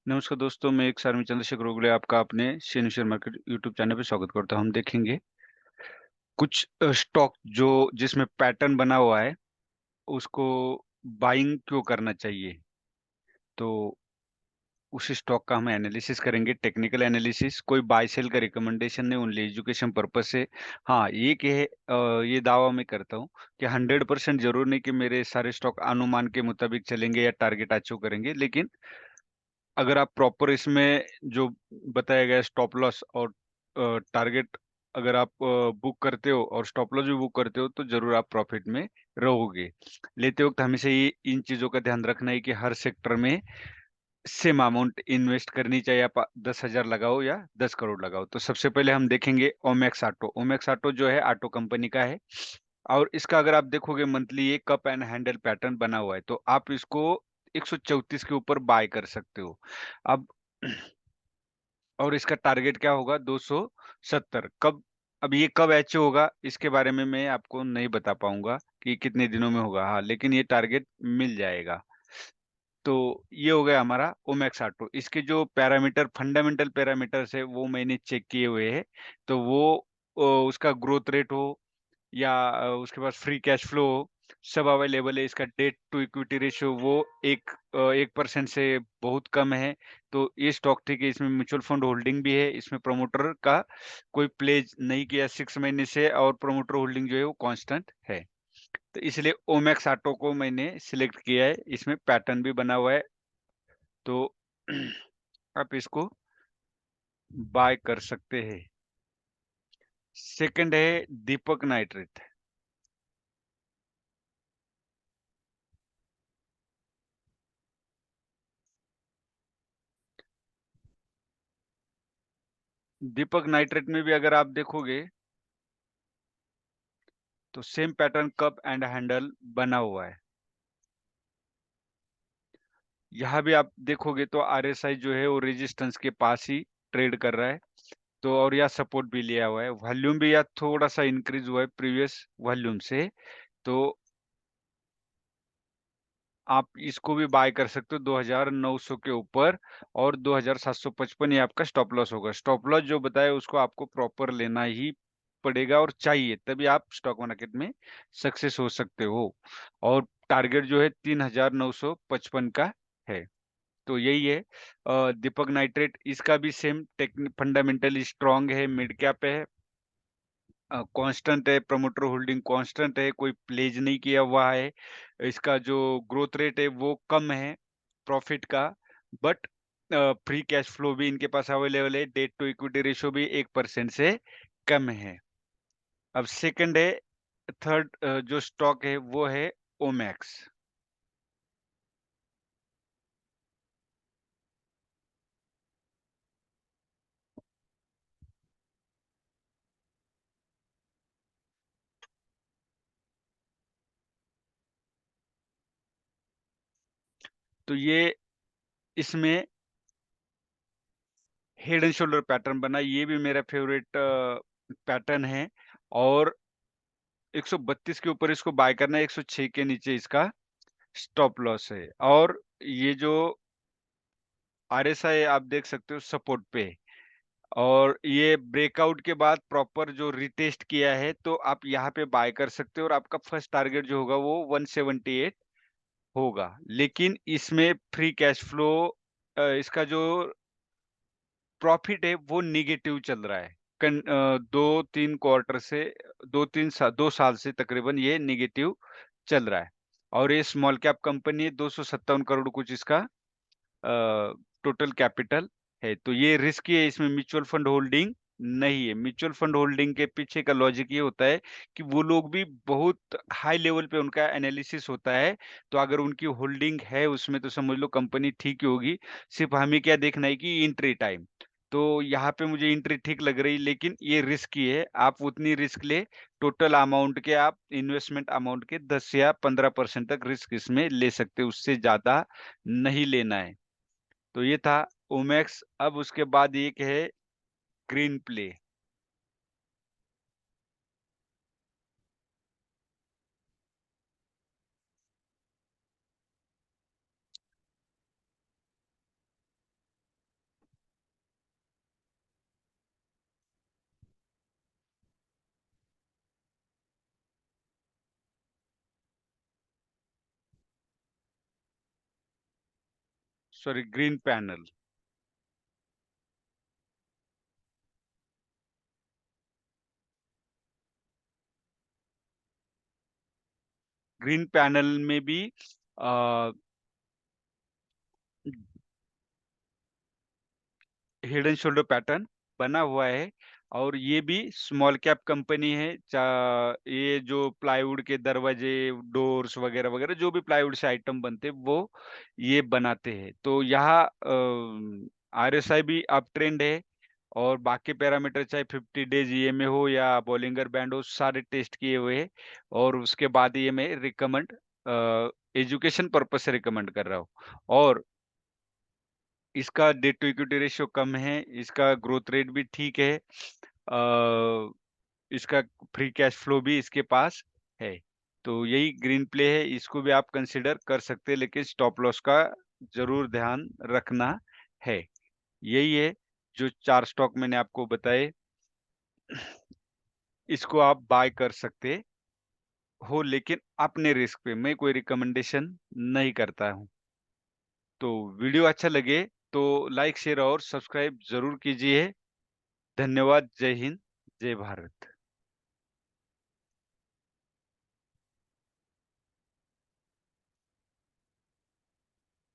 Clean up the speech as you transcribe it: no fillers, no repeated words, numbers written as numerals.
नमस्कार दोस्तों, मैं एक सारमी चंद्रशेखर उगले आपका अपने share share market YouTube channel पे स्वागत करता हूँ। हम देखेंगे कुछ स्टॉक जो जिसमें पैटर्न बना हुआ है, उसको बाइंग क्यों करना चाहिए। तो उस स्टॉक का हम एनालिसिस करेंगे, टेक्निकल एनालिसिस। कोई बाय सेल का रिकमेंडेशन नहीं, ओनली एजुकेशन पर्पस से। हाँ, ये दावा मैं करता हूँ कि 100% जरूर नहीं कि मेरे सारे स्टॉक अनुमान के मुताबिक चलेंगे या टारगेट अचीव करेंगे, लेकिन अगर आप प्रॉपर इसमें जो बताया गया स्टॉप लॉस और टारगेट अगर आप बुक करते हो और स्टॉप लॉस भी बुक करते हो, तो ज़रूर आप प्रॉफ़िट में रहोगे। लेते वक़्त हमेशा ये इन चीज़ों का ध्यान रखना है कि हर सेक्टर में सेम अमाउंट इन्वेस्ट करनी चाहिए। आप 10,000 लगाओ या 10 करोड़ लगाओ। तो सबसे पहले हम देखेंगे ओमेक्स ऑटो। ओमेक्स ऑटो जो है ऑटो कंपनी का है, और इसका अगर आप देखोगे मंथली ये कप एंड हैंडल पैटर्न बना हुआ है, तो आप इसको 134 के ऊपर बाय कर सकते हो। अब और इसका टारगेट क्या होगा? 270। अब ये कब अचीव होगा, इसके बारे में मैं आपको नहीं बता पाऊँगा कि कितने दिनों में होगा। हाँ, लेकिन ये टारगेट मिल जाएगा। तो ये हो गया हमारा ओमेक्स ऑटो। इसके जो पैरामीटर फंडामेंटल पैरामीटर्स है वो मैंने चेक किए हुए हैं। तो वो उसका ग्रोथ रेट हो या उसके पास फ्री कैश फ्लो हो, सब अवेलेबल है। इसका डेट टू इक्विटी रेशियो वो 1% से बहुत कम है। तो ये स्टॉक ठीक है। इसमें म्यूचुअल फंड होल्डिंग भी है। इसमें प्रमोटर का कोई प्लेज नहीं किया 6 महीने से, और प्रमोटर होल्डिंग जो है वो कांस्टेंट है। तो इसलिए ओमेक्स ऑटो को मैंने सिलेक्ट किया है। इसमें पैटर्न भी बना हुआ है, तो आप इसको बाय कर सकते हैं। सेकंड है दीपक नाइट्रेट। दीपक नाइट्रेट में भी अगर आप देखोगे तो same pattern cup and handle बना हुआ है। यहाँ भी आप देखोगे तो आरएसआई जो है वो रेजिस्टेंस के पास ही ट्रेड कर रहा है। तो और यह सपोर्ट भी लिया हुआ है। वॉल्यूम भी यह थोड़ा सा इंक्रीज हुआ है प्रीवियस वॉल्यूम से। तो आप इसको भी बाय कर सकते हो 2,900 के ऊपर, और 2,755 ये आपका स्टॉप लॉस होगा। स्टॉप लॉस जो बताया उसको आपको प्रॉपर लेना ही पड़ेगा और चाहिए, तभी आप स्टॉक मार्केट में सक्सेस हो सकते हो। और टारगेट जो है 3,955 का है। तो यही है दीपक नाइट्रेट। इसका भी सेम फंडामेंटली स्ट्रांग है, मिड कैप है, कांस्टेंट है, प्रमोटर होल्डिंग कांस्टेंट है, कोई प्लेज नहीं किया हुआ है। इसका जो ग्रोथ रेट है वो कम है प्रॉफिट का, बट फ्री कैश फ्लो भी इनके पास अवेलेबल है। डेट टू इक्विटी रेशियो भी 1% से कम है। अब सेकंड है, थर्ड जो स्टॉक है वो है ओमैक्स। तो ये इसमें हेड एंड शोल्डर पैटर्न बना, ये भी मेरा फेवरेट पैटर्न है। और 132 के ऊपर इसको बाय करना है, 106 के नीचे इसका स्टॉप लॉस है। और ये जो आरएसआई आप देख सकते हो सपोर्ट पे, और ये ब्रेकआउट के बाद प्रॉपर जो रिटेस्ट किया है, तो आप यहाँ पे बाय कर सकते हो। और आपका फर्स्ट टारगेट जो होगा वो 178 होगा। लेकिन इसमें फ्री कैश फ्लो, इसका जो प्रॉफिट है वो नेगेटिव चल रहा है। 2-3 क्वार्टर से 2 साल से तकरीबन ये नेगेटिव चल रहा है। और ये स्मॉल कैप कंपनी है, 257 करोड़ कुछ इसका टोटल कैपिटल है। तो ये रिस्की है, इसमें म्यूचुअल फंड होल्डिंग नहीं है। म्यूचुअल फंड होल्डिंग के पीछे का लॉजिक ये होता है कि वो लोग भी बहुत हाई लेवल पे उनका एनालिसिस होता है। तो अगर उनकी होल्डिंग है उसमें, तो समझ लो कंपनी ठीक ही होगी। सिर्फ हमें क्या देखना है कि एंट्री टाइम। तो यहाँ पे मुझे एंट्री ठीक लग रही, लेकिन ये रिस्की है। आप उतनी रिस्क ले, टोटल अमाउंट के आप इन्वेस्टमेंट अमाउंट के 10 या 15% तक रिस्क इसमें ले सकते हो, उससे ज़्यादा नहीं लेना है। तो ये था ओमेक्स। अब उसके बाद एक है green play. Sorry, green panel. Green panel में भी हेड एंड शोल्डर पैटर्न बना हुआ है, और ये भी स्मॉल कैप कंपनी है। ये जो प्लाईवुड के दरवाजे, डोर्स वगैरह वगैरह जो भी प्लाईवुड से आइटम बनते हैं वो ये बनाते हैं। तो यहाँ आरएसआई भी अप ट्रेंड है, और बाकी पैरामीटर चाहे 50 डेज ईएमए हो या बॉलिंगर बैंड हो, सारे टेस्ट किए हुए हैं। और उसके बाद ये मैं रिकमेंड एजुकेशन पर्पज से रिकमेंड कर रहा हूँ। और इसका डेट टू इक्विटी रेशियो कम है, इसका ग्रोथ रेट भी ठीक है, इसका फ्री कैश फ्लो भी इसके पास है। तो यही ग्रीन प्ले है, इसको भी आप कंसीडर कर सकते हैं, लेकिन स्टॉप लॉस का ज़रूर ध्यान रखना है। यही है जो 4 स्टॉक मैंने आपको बताए, इसको आप बाय कर सकते हो, लेकिन अपने रिस्क पे। मैं कोई रिकमेंडेशन नहीं करता हूँ। तो वीडियो अच्छा लगे तो लाइक, शेयर और सब्सक्राइब ज़रूर कीजिए। धन्यवाद। जय हिंद, जय भारत।